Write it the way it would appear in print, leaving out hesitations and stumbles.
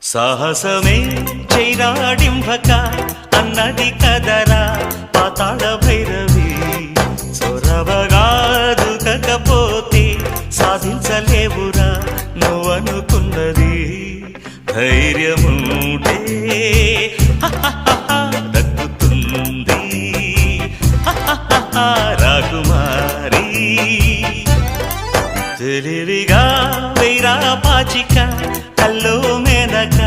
సాహసమే చైరాడింభక అన్నది కదరా పాతాళ భైరవి చొరవగా దూకకపోతే సాధించలేవురా నువ్వనుకున్నది ధైర్యముంటే దక్కుతుంది రాకుమారి తెలివిగా వైరా పాచిక కల్లో మేనక